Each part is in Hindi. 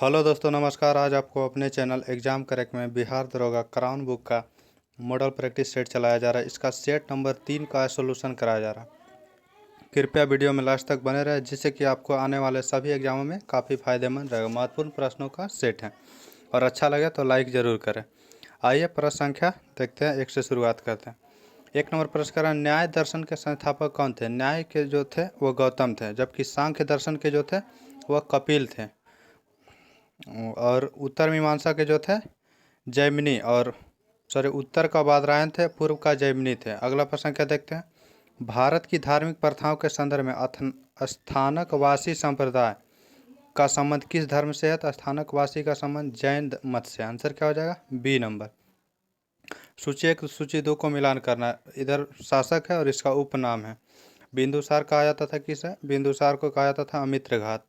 हेलो दोस्तों, नमस्कार। आज आपको अपने चैनल एग्जाम करेक्ट में बिहार दरोगा क्राउन बुक का मॉडल प्रैक्टिस सेट चलाया जा रहा है। इसका सेट नंबर 3 का सॉल्यूशन कराया जा रहा है। कृपया वीडियो में लास्ट तक बने रहे, जिससे कि आपको आने वाले सभी एग्जामों में काफ़ी फायदेमंद रहेगा। महत्वपूर्ण प्रश्नों का सेट है और अच्छा लगे तो लाइक ज़रूर करें। आइए प्रश्न संख्या देखते हैं, 1 से शुरुआत करते हैं। 1 नंबर प्रश्न करें, न्याय दर्शन के संस्थापक कौन थे? न्याय के जो थे वो गौतम थे, जबकि सांख्य दर्शन के जो थे वह कपिल थे, और उत्तर मीमांसा के जो थे जैमिनी, और उत्तर का बादरायन थे, पूर्व का जैमिनी थे। अगला प्रश्न क्या देखते हैं, भारत की धार्मिक प्रथाओं के संदर्भ में स्थानकवासी संप्रदाय का संबंध किस धर्म से है? तो स्थानकवासी का संबंध जैन मत से। आंसर क्या हो जाएगा? B number. सूची 1 सूची 2 को मिलान करना है। इधर शासक है और इसका उपनाम है। बिंदुसार कहा जाता था किसे? बिंदुसार को कहा जाता था अमित्रघात,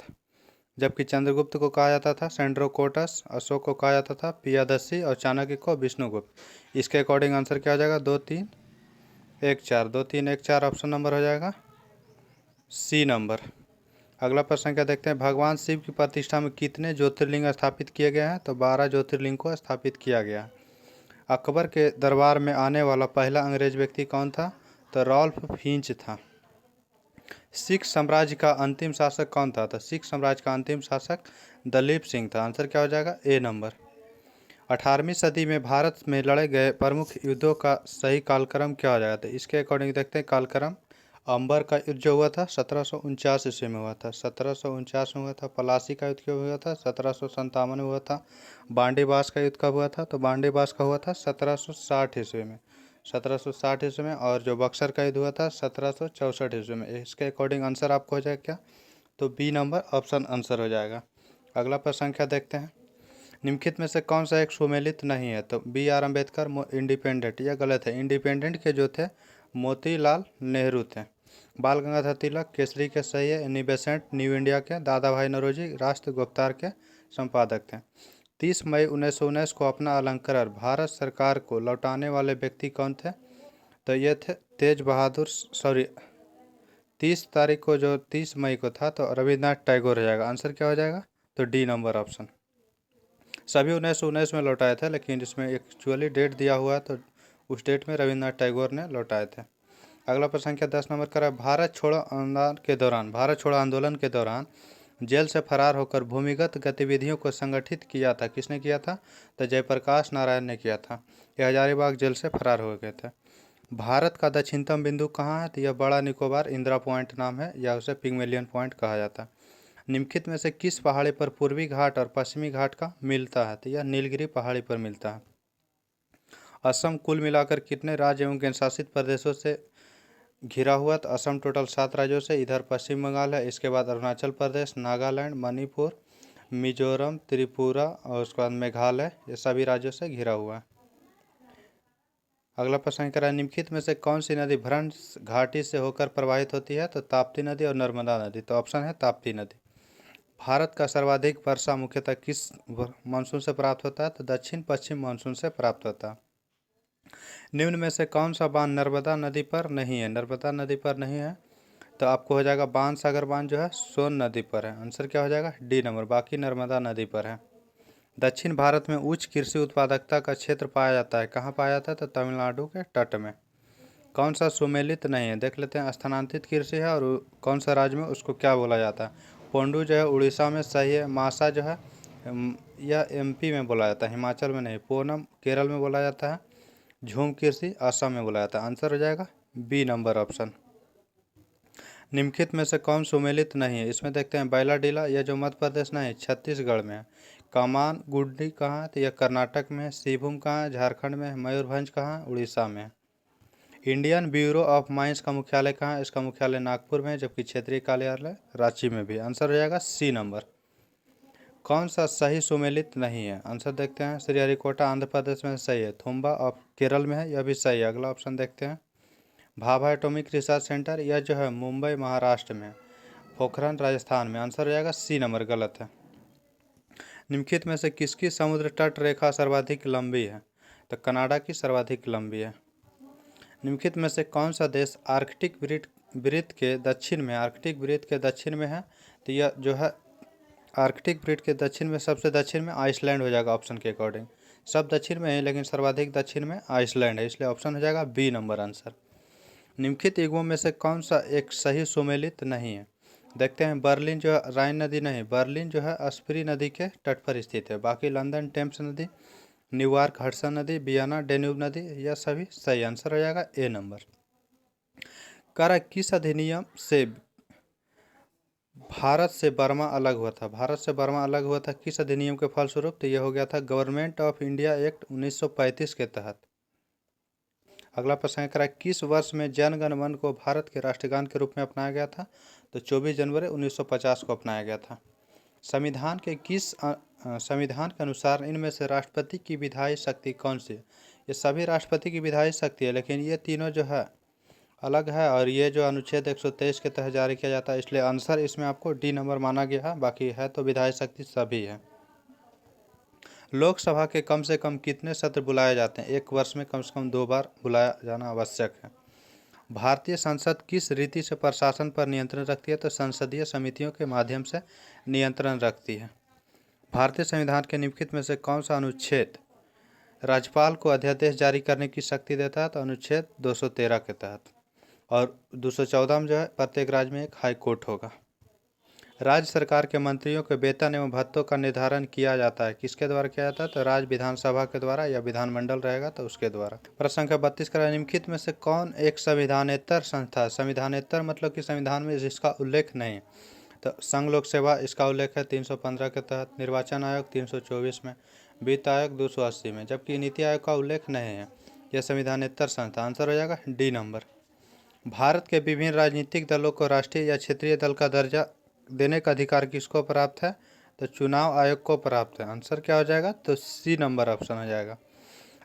जबकि चंद्रगुप्त को कहा जाता था सेंड्रोकोटस, अशोक को कहा जाता था पियादसी, और चाणक्य को विष्णुगुप्त। इसके अकॉर्डिंग आंसर क्या हो जाएगा? 2 3 1 4। 2 3 1 4 ऑप्शन नंबर हो जाएगा सी नंबर। अगला प्रश्न क्या देखते हैं, भगवान शिव की प्रतिष्ठा में कितने ज्योतिर्लिंग स्थापित किए गए हैं? तो 12 ज्योतिर्लिंग को स्थापित किया गया। अकबर के दरबार में आने वाला पहला अंग्रेज व्यक्ति कौन था? तो रॉल्फ फिंच था। सिख साम्राज्य का अंतिम शासक कौन था? तो सिख साम्राज्य का अंतिम शासक दलीप सिंह था। आंसर क्या हो जाएगा? ए नंबर। 18वीं सदी में भारत में लड़े गए प्रमुख युद्धों का सही कालक्रम क्या हो जाएगा? तो इसके अकॉर्डिंग देखते हैं कालक्रम। अंबर का युद्ध जो हुआ था 1749 ईस्वी में हुआ था। 1749 में हुआ था। पलासी का युद्ध कब हुआ था? 1757 में हुआ था। बांडीबास का युद्ध कब हुआ था? तो बांडीबास का हुआ था 1760 ईस्वी में। 1760 ईस्वी में। और जो बक्सर का युद्ध हुआ था 1764 ईस्वी में। इसके अकॉर्डिंग आंसर आपको हो जाएगा क्या? तो बी नंबर ऑप्शन आंसर हो जाएगा। अगला प्रश्न संख्या देखते हैं, निम्नलिखित में से कौन सा एक सुमेलित नहीं है? तो बी आर अम्बेडकर इंडिपेंडेंट, यह गलत है। इंडिपेंडेंट के जो थे मोतीलाल नेहरू थे। बाल गंगाधर तिलक केसरी के सही है। एनी बेसेंट न्यू इंडिया के। दादा भाई नौरोजी राष्ट्र गुप्तार के संपादक थे। 30 मई 1919 को अपना अलंकरण भारत सरकार को लौटाने वाले व्यक्ति कौन थे? तो ये थे तेज बहादुर 30 तारीख को, जो 30 मई को था, तो रविन्द्रनाथ टैगोर हो जाएगा। आंसर क्या हो जाएगा? तो डी नंबर ऑप्शन। सभी 1919 में लौटाए थे, लेकिन जिसमें एक्चुअली डेट दिया हुआ है तो उस डेट में रविन्द्रनाथ टैगोर ने लौटाए थे। अगला प्रश्न संख्या 10 नंबर का है, भारत छोड़ो आंदोलन के दौरान जेल से फरार होकर भूमिगत गतिविधियों को संगठित किया था, किसने किया था? तो जयप्रकाश नारायण ने किया था। यह हजारीबाग जेल से फरार हो गए थे। भारत का दक्षिणतम बिंदु कहाँ है? तो यह बड़ा निकोबार इंदिरा पॉइंट नाम है, या उसे पिग्मेलियन पॉइंट कहा जाता है। निम्नलिखित में से किस पहाड़ी पर पूर्वी घाट और पश्चिमी घाट का मिलता है? तो यह नीलगिरी पहाड़ी पर मिलता है। असम कुल मिलाकर कितने राज्य एवं केंद्र शासित प्रदेशों से घिरा हुआ? तो असम टोटल 7 राज्यों से। इधर पश्चिम बंगाल है, इसके बाद अरुणाचल प्रदेश, नागालैंड, मणिपुर, मिजोरम, त्रिपुरा, और उसके बाद मेघालय, ये सभी राज्यों से घिरा हुआ है। अगला प्रश्न कह रहा है, निम्नलिखित में से कौन सी नदी भ्रंश घाटी से होकर प्रवाहित होती है? तो ताप्ती नदी और नर्मदा नदी। तो ऑप्शन है ताप्ती नदी। भारत का सर्वाधिक वर्षा मुख्यतः किस मानसून से प्राप्त होता है? तो दक्षिण पश्चिम मानसून से प्राप्त होता है। निम्न में से कौन सा बांध नर्मदा नदी पर नहीं है? नर्मदा नदी पर नहीं है, तो आपको हो जाएगा बांध सागर बांध जो है सोन नदी पर है। आंसर क्या हो जाएगा? D number. बाकी नर्मदा नदी पर है। दक्षिण भारत में उच्च कृषि उत्पादकता का क्षेत्र पाया जाता है, कहाँ पाया जाता है? तो तमिलनाडु के तट में। कौन सा सुमेलित नहीं है? देख लेते हैं। स्थानांतरित कृषि है, और कौन सा राज्य में उसको क्या बोला जाता है? पोंडू जो है उड़ीसा में सही है। मासा जो है यह एमपी में बोला जाता है, हिमाचल में नहीं। पूनम केरल में बोला जाता है। झूम कृषि असम में बोला जाता है। आंसर हो जाएगा बी नंबर ऑप्शन। निम्नलिखित में से कौन सुमेलित नहीं है? इसमें देखते हैं बैलाडीला, यह जो मध्य प्रदेश नहीं छत्तीसगढ़ में है। कमान गुड्डी कहाँ है? तो यह कर्नाटक में है। सिंहभूम कहाँ है? झारखंड में है। मयूरभंज कहाँ है? उड़ीसा में है। इंडियन ब्यूरो ऑफ माइंस का मुख्यालय कहाँ है? इसका मुख्यालय नागपुर में है, जबकि क्षेत्रीय कार्यालय रांची में भी। आंसर हो जाएगा सी नंबर। कौन सा सही सुमेलित नहीं है? आंसर देखते हैं। श्रीहरिकोटा आंध्र प्रदेश में सही है। थुम्बा ऑफ केरल में है, यह भी सही है। अगला ऑप्शन देखते हैं। भाभा एटॉमिक रिसर्च सेंटर, यह जो है मुंबई महाराष्ट्र में। पोखरण राजस्थान में। आंसर हो जाएगा सी नंबर। गलत है। निम्नलिखित में से किसकी समुद्र तट रेखा सर्वाधिक लंबी है? तो कनाडा की सर्वाधिक लंबी है। निम्नलिखित में से कौन सा देश आर्कटिक वृत्त के दक्षिण में है? तो यह जो है आर्कटिक ब्रीड के दक्षिण में सबसे दक्षिण में आइसलैंड हो जाएगा ऑप्शन के अकॉर्डिंग। सब दक्षिण में है लेकिन सर्वाधिक दक्षिण में आइसलैंड है, इसलिए ऑप्शन हो जाएगा बी नंबर आंसर। निम्नलिखित युग्मों में से कौन सा एक सही सुमेलित नहीं है? देखते हैं। बर्लिन जो है राइन नदी नहीं, बर्लिन जो है स्प्री नदी के तट पर स्थित है। बाकी लंदन टेम्स नदी, न्यूयॉर्क हडसन नदी, वियना डेन्यूब नदी, यह सभी सही आंसर हो जाएगा ए नंबर। करा किस अधिनियम से भारत से बर्मा अलग हुआ था? भारत से बर्मा अलग हुआ था किस अधिनियम के फलस्वरूप? तो यह हो गया था गवर्नमेंट ऑफ इंडिया एक्ट 1935 के तहत। अगला प्रश्न करा किस वर्ष में जन गण मन को भारत के राष्ट्रगान के रूप में अपनाया गया था? तो 24 जनवरी 1950 को अपनाया गया था। संविधान के अनुसार इनमें से राष्ट्रपति की विधायी शक्ति कौन सी है? ये सभी राष्ट्रपति की विधायी शक्ति है, लेकिन ये तीनों जो है अलग है और ये जो अनुच्छेद 123 के तहत जारी किया जाता है, इसलिए आंसर इसमें आपको डी नंबर माना गया है। बाकी है तो विधायी शक्ति सभी है। लोकसभा के कम से कम कितने सत्र बुलाए जाते हैं? एक वर्ष में कम से कम 2 बार बुलाया जाना आवश्यक है। भारतीय संसद किस रीति से प्रशासन पर नियंत्रण रखती है? तो संसदीय समितियों के माध्यम से नियंत्रण रखती है। भारतीय संविधान के निम्नलिखित में से कौन सा अनुच्छेद राज्यपाल को अध्यादेश जारी करने की शक्ति देता है? तो अनुच्छेद 213 के तहत। और 214 में जो है प्रत्येक राज्य में एक हाई कोर्ट होगा। राज्य सरकार के मंत्रियों के वेतन एवं भत्तों का निर्धारण किया जाता है, किसके द्वारा किया जाता है? तो राज्य विधानसभा के द्वारा या विधानमंडल रहेगा तो उसके द्वारा। प्रश्न संख्या 32 का निम्नलिखित में से कौन एक संविधानेतर संस्था? संविधानेतर मतलब कि संविधान में जिसका उल्लेख नहीं। तो संघ लोक सेवा इसका उल्लेख है 315 के तहत, निर्वाचन आयोग 324 में, वित्त आयोग 280 में, जबकि नीति आयोग का उल्लेख नहीं है। यह संविधानेतर संस्था आंसर हो जाएगा डी नंबर। भारत के विभिन्न राजनीतिक दलों को राष्ट्रीय या क्षेत्रीय दल का दर्जा देने का अधिकार किसको प्राप्त है? तो चुनाव आयोग को प्राप्त है। आंसर क्या हो जाएगा? तो सी नंबर ऑप्शन हो जाएगा।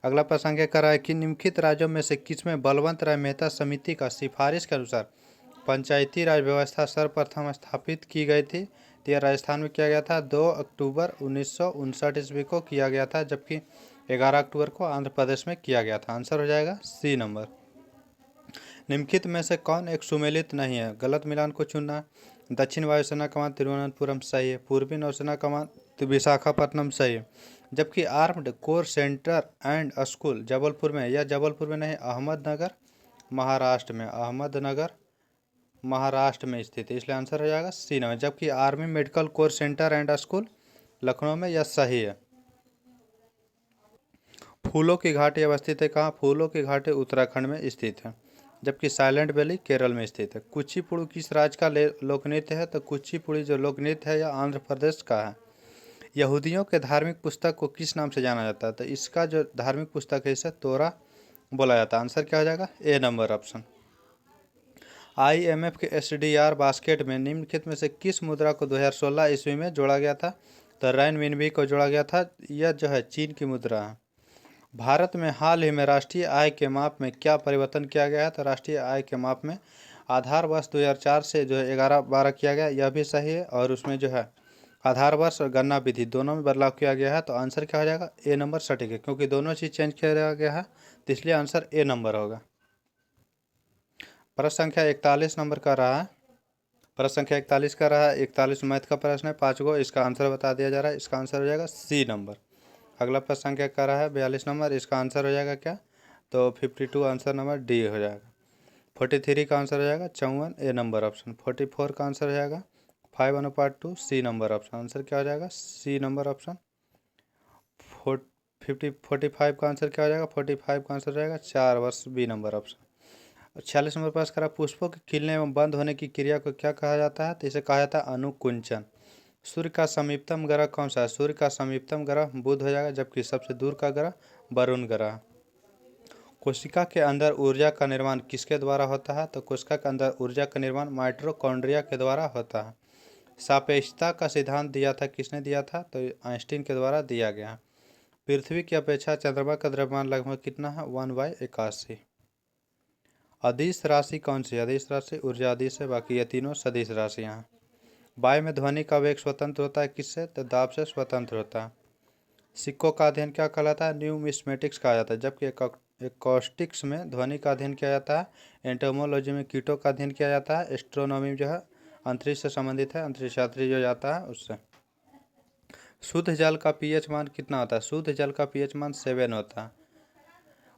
अगला प्रश्न क्या कर रहा है कि निम्नलिखित राज्यों में से किसमें बलवंत राय मेहता समिति का सिफारिश के अनुसार पंचायती राज व्यवस्था सर्वप्रथम स्थापित की गई थी? तो यह राजस्थान में किया गया था 2 अक्टूबर 1959 ईस्वी को किया गया था, जबकि 11 अक्टूबर को आंध्र प्रदेश में किया गया था। आंसर हो जाएगा सी नंबर। निम्नलिखित में से कौन एक सुमेलित नहीं है? गलत मिलान को चुनना। दक्षिण वायुसेना कमान तिरुवनंतपुरम सही है, पूर्वी नौसेना कमान विशाखापट्टनम सही है, जबकि armed core centre and school Jabalpur में, या जबलपुर में नहीं अहमदनगर महाराष्ट्र में, अहमदनगर महाराष्ट्र में स्थित है, इसलिए आंसर हो जाएगा सी नंबर। जबकि army medical corps centre and school Lucknow में, यह सही है। फूलों की घाटी अवस्थित है कहाँ? फूलों की घाटी उत्तराखंड में स्थित है, जबकि साइलेंट वैली केरल में स्थित है। कुचिपुड़ी किस राज्य का लोक नृत्य है? तो कुचिपुड़ी जो लोक नृत्य है यह आंध्र प्रदेश का है। यहूदियों के धार्मिक पुस्तक को किस नाम से जाना जाता है? तो इसका जो धार्मिक पुस्तक है इसे तोरा बोला जाता है। आंसर क्या हो जाएगा? ए नंबर ऑप्शन। IMF के SDR बास्केट में निम्नलिखित में से किस मुद्रा को 2016 ईस्वी में जोड़ा गया था? तो रैनमिनबी को जोड़ा गया था। यह जो है चीन की मुद्रा है। भारत में हाल ही में राष्ट्रीय आय के माप में क्या परिवर्तन किया गया है? तो राष्ट्रीय आय के माप में आधार वर्ष 2004 से जो है 11-12 किया गया, यह भी सही है। और उसमें जो है आधार वर्ष और गणना विधि दोनों में बदलाव किया गया है। तो आंसर क्या हो जाएगा? ए नंबर सटीक है, क्योंकि दोनों चीज़ चेंज किया गया है, तो इसलिए आंसर ए नंबर होगा। प्रश्न संख्या 41 नंबर का रहा है। प्रश्न संख्या 41 का रहा है। 41 मैथ का प्रश्न है, 5 गो, इसका आंसर बता दिया जा रहा है। इसका आंसर हो जाएगा सी नंबर। अगला प्रश्न संख्या का रहा है 42 नंबर, इसका आंसर हो जाएगा क्या? तो 52 आंसर नंबर डी हो जाएगा। 43 का आंसर हो जाएगा 54, ए नंबर ऑप्शन। 44 का आंसर हो जाएगा 5/2, सी नंबर ऑप्शन। आंसर क्या हो जाएगा? C number option. 45 का आंसर क्या हो जाएगा? 45 का आंसर हो जाएगा 4 वर्ष, बी नंबर ऑप्शन। 46 नंबर पास करा पुष्पों के खिलने एवं बंद होने की क्रिया को क्या कहा जाता है? तो इसे कहा जाता है अनुकुंचन। सूर्य का समीपतम ग्रह कौन सा है? सूर्य का समीपतम ग्रह बुध हो जाएगा, जबकि सबसे दूर का ग्रह वरुण ग्रह। कोशिका के अंदर ऊर्जा का निर्माण किसके द्वारा होता है? तो कोशिका के अंदर ऊर्जा का निर्माण माइटोकॉन्ड्रिया के द्वारा होता है। सापेक्षता का सिद्धांत दिया था किसने दिया था? तो आइंस्टीन के द्वारा दिया गया। पृथ्वी की अपेक्षा चंद्रमा का द्रव्यमान लगभग कितना है? 1/81। अदिश राशि कौन सी? अदिश राशि ऊर्जा अदिश है, बाकी ये तीनों सदिश राशियाँ हैं। वायु में ध्वनि का वेग स्वतंत्र होता है किससे? तो दाब से स्वतंत्र होता है। सिक्कों का अध्ययन क्या कहलाता है? न्यूमिस्मेटिक्स कहा जाता है, जबकि एकॉस्टिक्स में ध्वनि का अध्ययन किया जाता है। एंटोमोलॉजी में कीटों का अध्ययन किया जाता है। एस्ट्रोनॉमी जो है अंतरिक्ष से संबंधित है, अंतरिक्ष यात्री जो जाता है उससे। शुद्ध जल का पीएच मान कितना होता है? शुद्ध जल का पीएच मान 7 होता है।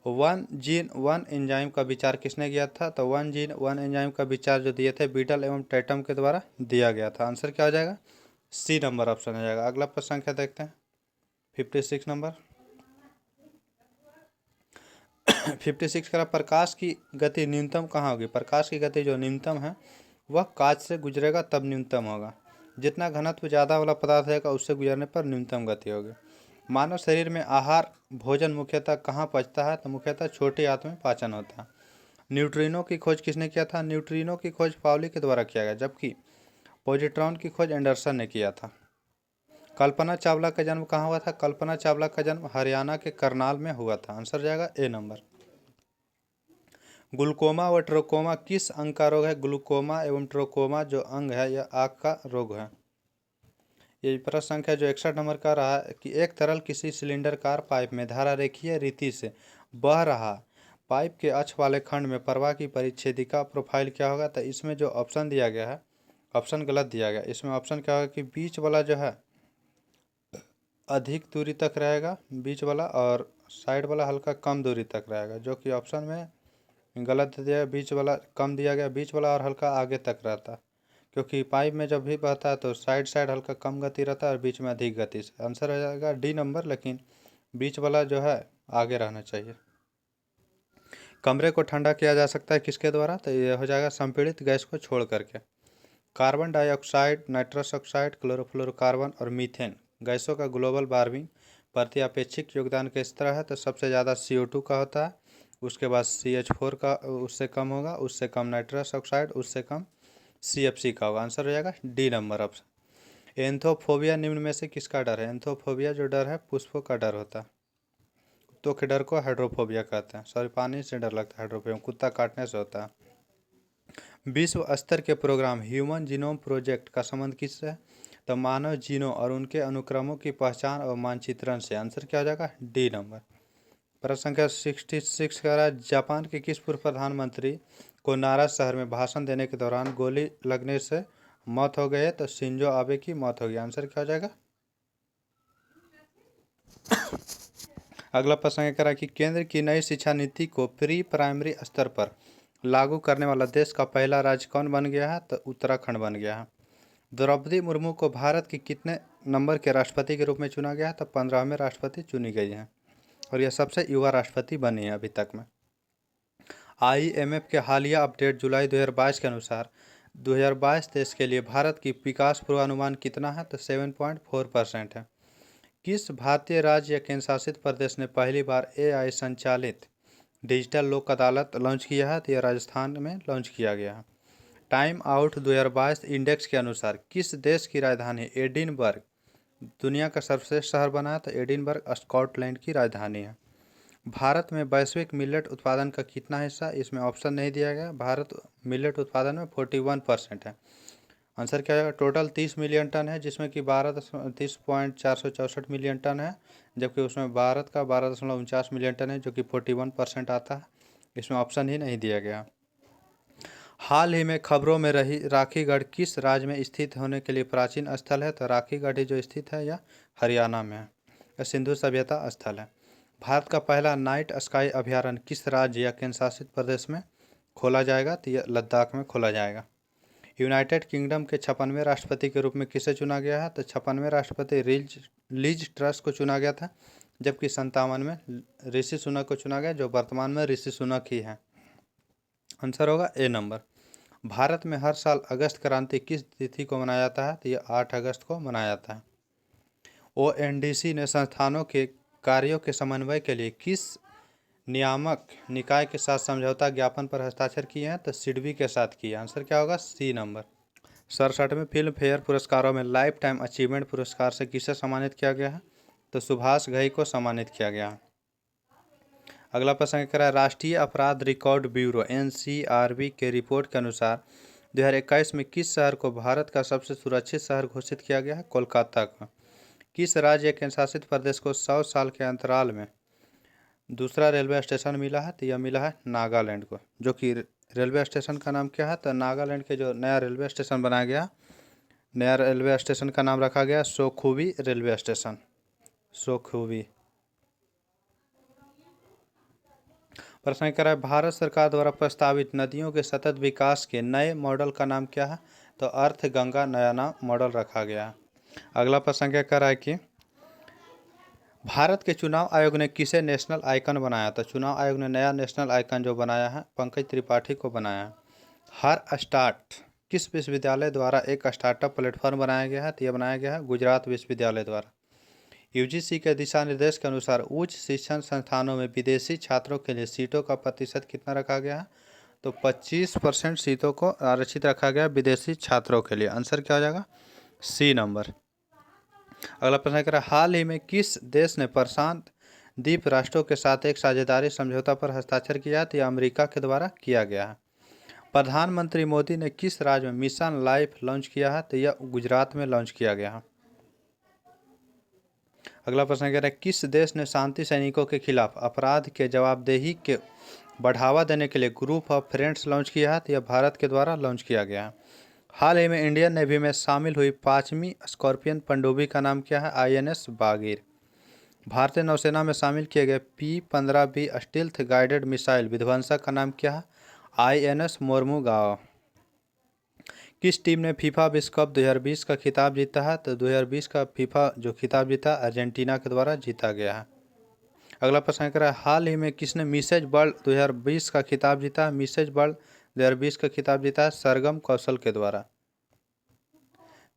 वन जीन वन एंजाइम का विचार किसने किया था? तो वन जीन वन एंजाइम का विचार जो दिए थे बीटल एवं टैटम के द्वारा दिया गया था। आंसर क्या हो जाएगा? सी नंबर ऑप्शन हो जाएगा। अगला प्रश्न संख्या देखते हैं 56 नंबर। 56 का प्रकाश की गति न्यूनतम कहाँ होगी? प्रकाश की गति जो न्यूनतम है वह कांच से गुजरेगा तब न्यूनतम होगा। जितना घनत्व ज़्यादा वाला पदार्थ रहेगा उससे गुजरने पर न्यूनतम गति होगी। मानव शरीर में आहार भोजन मुख्यतः कहाँ पचता है? तो मुख्यतः छोटी आंत में पाचन होता है। न्यूट्रिनो की खोज किसने किया था? न्यूट्रिनो की खोज पाउली के द्वारा किया गया, जबकि पॉजिट्रॉन की खोज एंडरसन ने किया था। कल्पना चावला का जन्म कहाँ हुआ था? कल्पना चावला का जन्म हरियाणा के करनाल में हुआ था। आंसर जाएगा ए नंबर। ग्लूकोमा व ट्रोकोमा किस अंग का रोग है? ग्लूकोमा एवं ट्रोकोमा जो अंग है यह आँख का रोग है। ये प्रश्न संख्या जो 61 नंबर का रहा है कि एक तरल किसी सिलेंडरकार पाइप में धारा रेखीय रीति से बह रहा, पाइप के अक्ष वाले खंड में प्रवाह की परिच्छेदिका प्रोफाइल क्या होगा? तो इसमें जो ऑप्शन दिया गया है, ऑप्शन गलत दिया गया। इसमें ऑप्शन क्या होगा कि बीच वाला जो है अधिक दूरी तक रहेगा बीच वाला, और साइड वाला हल्का कम दूरी तक रहेगा, जो कि ऑप्शन में गलत दिया। बीच वाला कम दिया गया, बीच वाला और हल्का आगे तक रहता है, क्योंकि पाइप में जब भी बहता है तो साइड साइड हल्का कम गति रहता है और बीच में अधिक गति से। आंसर हो जाएगा डी नंबर, लेकिन बीच वाला जो है आगे रहना चाहिए। कमरे को ठंडा किया जा सकता है किसके द्वारा? तो ये हो जाएगा संपीड़ित गैस को छोड़ करके। Carbon dioxide, nitrous oxide, chlorofluorocarbon और मीथेन गैसों का ग्लोबल वार्मिंग प्रति अपेक्षिक योगदान किस तरह है? तो सबसे ज़्यादा CO2 का होता है, उसके बाद CH4 का उससे कम होगा, उससे कम नाइट्रस ऑक्साइड, उससे कम CFC का होगा। आंसर हो जाएगा डी नंबर ऑप्शन। एंथोफोबिया निम्न में से किसका डर है? एंथोफोबिया जो डर है पुष्पों का डर होता है। कुत्तों के डर को हाइड्रोफोबिया कहते हैं। सॉरी, पानी से डर लगता है हाइड्रोफोबिया, कुत्ता काटने से होता है। विश्व स्तर के प्रोग्राम ह्यूमन जीनोम प्रोजेक्ट का संबंध किससे है? तो मानव जीनों और उनके अनुक्रमों की पहचान और मानचित्रण से। आंसर क्या हो जाएगा? D number. प्रश्न संख्या 66 कह रहा है जापान के किस पूर्व प्रधानमंत्री को नारा शहर में भाषण देने के दौरान गोली लगने से मौत हो गई है? तो शिंजो आबे की मौत होगी। आंसर क्या हो जाएगा? अगला प्रश्न कह रहा है कि केंद्र की नई शिक्षा नीति को प्री प्राइमरी स्तर पर लागू करने वाला देश का पहला राज्य कौन बन गया है? तो उत्तराखंड बन गया है। द्रौपदी मुर्मू को भारत की कितने नंबर के राष्ट्रपति के रूप में चुना गया है? तो 15वें राष्ट्रपति चुनी गई हैं, और यह सबसे युवा राष्ट्रपति बनी है अभी तक में। IMF के हालिया अपडेट जुलाई 2022 के अनुसार 2022 देश के लिए भारत की विकास पूर्वानुमान कितना है? तो 7.4% है। किस भारतीय राज्य या केंद्र शासित प्रदेश ने पहली बार AI संचालित डिजिटल लोक अदालत लॉन्च किया है? तो यह राजस्थान में लॉन्च किया गया है। टाइम आउट 2022 इंडेक्स के अनुसार किस देश की राजधानी एडिनबर्ग दुनिया का सर्वश्रेष्ठ शहर बना है? तो एडिनबर्ग स्कॉटलैंड की राजधानी है। भारत में वैश्विक मिलेट उत्पादन का कितना हिस्सा? इसमें ऑप्शन नहीं दिया गया। भारत मिलेट उत्पादन में 41% है। आंसर क्या है? टोटल 30 मिलियन टन है, जिसमें कि 30.464 मिलियन टन है, जबकि उसमें भारत का 12.49 मिलियन टन है, जो कि 41% आता है। इसमें ऑप्शन ही नहीं दिया गया। हाल ही में खबरों में रही राखीगढ़ किस राज्य में स्थित होने के लिए प्राचीन स्थल है? तो राखीगढ़ जो स्थित है यह हरियाणा में है। यह सिंधु सभ्यता स्थल है। भारत का पहला नाइट स्काई अभयारण्य किस राज्य या केंद्र शासित प्रदेश में खोला जाएगा? तो यह लद्दाख में खोला जाएगा। यूनाइटेड किंगडम के 56वें राष्ट्रपति के रूप में किसे चुना गया है? तो 56वें राष्ट्रपति लिज ट्रस को चुना गया था, जबकि 57 में ऋषि सुनक को चुना गया, जो वर्तमान में ऋषि सुनक ही है। आंसर होगा ए नंबर। भारत में हर साल अगस्त क्रांति किस तिथि को मनाया जाता है? तो यह 8 अगस्त को मनाया जाता है। ONDC ने संस्थानों के कार्यों के समन्वय के लिए किस नियामक निकाय के साथ समझौता ज्ञापन पर हस्ताक्षर किए हैं? तो सिडबी के साथ किए। आंसर क्या होगा? C number. 67वें फिल्म फेयर पुरस्कारों में लाइफ टाइम अचीवमेंट पुरस्कार से किसे सम्मानित किया गया है? तो सुभाष घई को सम्मानित किया गया है। अगला प्रश्न कह रहा है राष्ट्रीय अपराध रिकॉर्ड ब्यूरो NCRB के रिपोर्ट के अनुसार 2021 में किस शहर को भारत का सबसे सुरक्षित शहर घोषित किया गया है? कोलकाता को। किस राज्य या केंद्र शासित प्रदेश को 100 साल के अंतराल में दूसरा रेलवे स्टेशन मिला है? तो यह मिला है नागालैंड को, जो कि रेलवे स्टेशन का नाम क्या है? तो नागालैंड के जो नया रेलवे स्टेशन बनाया गया नया रेलवे स्टेशन का नाम रखा गया सोखुवी रेलवे स्टेशन, सोखुवी। प्रश्न कह रहा है भारत सरकार द्वारा प्रस्तावित नदियों के सतत विकास के नए मॉडल का नाम क्या है? तो अर्थ गंगा नया नाम मॉडल रखा गया है। अगला प्रश्न क्या कह रहा है कि भारत के चुनाव आयोग ने किसे नेशनल आइकन बनाया? तो चुनाव आयोग ने नया नेशनल आइकन जो बनाया है पंकज त्रिपाठी को बनाया है। हर स्टार्ट किस विश्वविद्यालय द्वारा एक स्टार्टअप प्लेटफॉर्म बनाया गया है? तो यह बनाया गया है गुजरात विश्वविद्यालय द्वारा। यूजीसी के दिशा निर्देश के अनुसार उच्च शिक्षण संस्थानों में विदेशी छात्रों के लिए सीटों का प्रतिशत कितना रखा गया है? तो 25% सीटों को आरक्षित रखा गया विदेशी छात्रों के लिए। आंसर क्या हो जाएगा? C number. अगला प्रश्न कह रहा है हाल ही में किस देश ने प्रशांत द्वीप राष्ट्रों के साथ एक साझेदारी समझौता पर हस्ताक्षर किया? तो यह अमेरिका के द्वारा किया गया है। प्रधानमंत्री मोदी ने किस राज्य में मिशन लाइफ लॉन्च किया है? तो यह गुजरात में लॉन्च किया गया है। अगला प्रश्न कह रहा है किस देश ने शांति सैनिकों के खिलाफ अपराध के जवाबदेही के बढ़ावा देने के लिए ग्रुप ऑफ फ्रेंड्स लॉन्च किया है? तो यह भारत के द्वारा लॉन्च किया गया है। हाल ही में इंडियन नेवी में शामिल हुई 5वीं स्कॉर्पियन पनडुब्बी का नाम क्या है? INS बागीर। भारतीय नौसेना में शामिल किए गए P-15B स्टील्थ गाइडेड मिसाइल विध्वंसक का नाम क्या है? INS मोरमुगाओ। किस टीम ने फीफा विश्व कप 2020 का खिताब जीता है? तो 2020 का फीफा जो खिताब जीता अर्जेंटीना के द्वारा जीता गया है। अगला प्रश्न कह रहा है हाल ही में किसने मिसेज वर्ल्ड 2020 का खिताब जीता है? मिसेज वर्ल्ड 2020 का खिताब जीता है सरगम कौशल के द्वारा।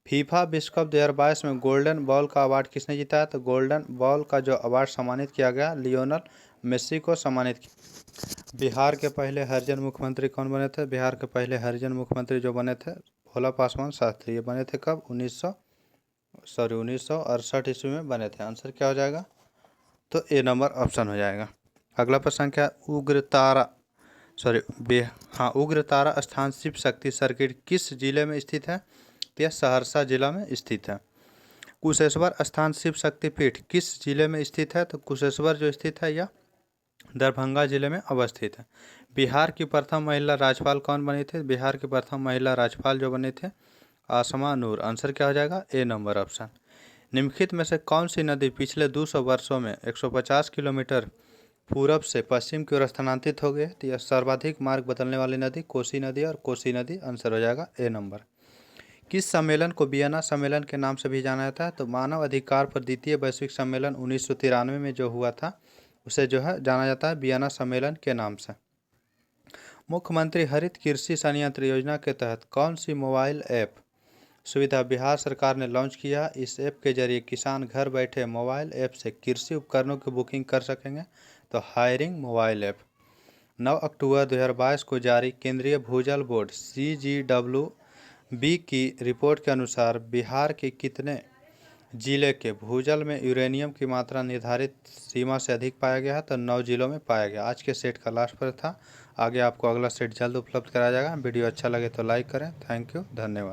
फीफा विश्व कप 2022 में गोल्डन बॉल का अवार्ड किसने जीता है? तो गोल्डन बॉल का जो अवार्ड सम्मानित किया गया लियोनल मेसी को सम्मानित किया। बिहार के पहले हरिजन मुख्यमंत्री कौन बने थे? बिहार के पहले हरिजन मुख्यमंत्री जो बने थे भोला पासवान शास्त्री। ये बने थे कब? 1968 ईस्वी में बने थे। आंसर क्या हो जाएगा? तो ए नंबर ऑप्शन हो जाएगा। अगला प्रश्न क्या? उग्रतारा स्थान शिव शक्ति सर्किट किस जिले में स्थित है? यह सहरसा जिला में स्थित है। कुशेश्वर स्थान शिव शक्ति पीठ किस जिले में स्थित है? तो कुशेश्वर जो स्थित है यह दरभंगा जिले में अवस्थित है। बिहार की प्रथम महिला राज्यपाल कौन बनी थी? बिहार की प्रथम महिला राज्यपाल जो बने थे आसमा नूर। आंसर क्या हो जाएगा? ए नंबर ऑप्शन। निम्नलिखित में से कौन सी नदी पिछले 200 वर्षों में 150 किलोमीटर पूरब से पश्चिम की ओर स्थानांतरित हो गई? तो यह सर्वाधिक मार्ग बदलने वाली नदी कोसी नदी और कोसी नदी। आंसर हो जाएगा ए नंबर। किस सम्मेलन को वियना सम्मेलन के नाम से भी जाना जाता है? तो मानव अधिकार पर द्वितीय वैश्विक सम्मेलन 1993 में जो हुआ था उसे जो है जाना जाता है वियना सम्मेलन के नाम से। मुख्यमंत्री हरित कृषि संयंत्र योजना के तहत कौन सी मोबाइल ऐप सुविधा बिहार सरकार ने लॉन्च किया? इस ऐप के जरिए किसान घर बैठे मोबाइल ऐप से कृषि उपकरणों की बुकिंग कर सकेंगे। तो हायरिंग मोबाइल ऐप। 9 अक्टूबर 2022 को जारी केंद्रीय भूजल बोर्ड CGWB की रिपोर्ट के अनुसार बिहार के कितने जिले के भूजल में यूरेनियम की मात्रा निर्धारित सीमा से अधिक पाया गया है? तो 9 जिलों में पाया गया। आज के सेट का लास्ट पर था। आगे आपको अगला सेट जल्द उपलब्ध कराया जाएगा। वीडियो अच्छा लगे तो लाइक करें। थैंक यू, धन्यवाद।